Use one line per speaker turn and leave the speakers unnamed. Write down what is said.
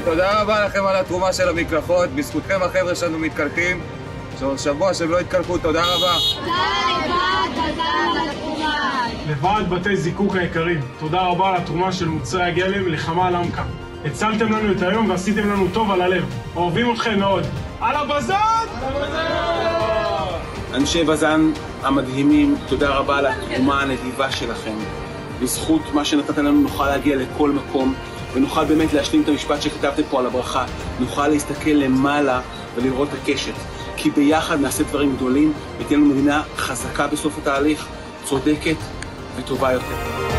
תודה רבה לכם על התרומה של המקלחות. בזכותכם החבר'ה שלנו מתקלחים. שבוע שהם לא התקלחו, תודה רבה.
תודה על התרומה.
לוועד בתי זיקוק היקרים, תודה רבה על התרומה של מוצרי הגלם לחמ"ל עמקה. הצלתם לנו את היום ועשיתם לנו טוב על הלב. אוהבים אתכם מאוד. על הבזן!
אנשי בזן המדהימים, תודה רבה על התרומה הנדיבה שלכם. בזכות מה שנתתם לנו נוכל להגיע לכל מקום, ונוכל באמת להשלים את המשפט שכתבתם פה על הברכה. נוכל להסתכל למעלה ולראות את הקשת. כי ביחד נעשה דברים גדולים, ותהיה לנו מדינה חזקה בסוף התהליך, צודקת וטובה יותר.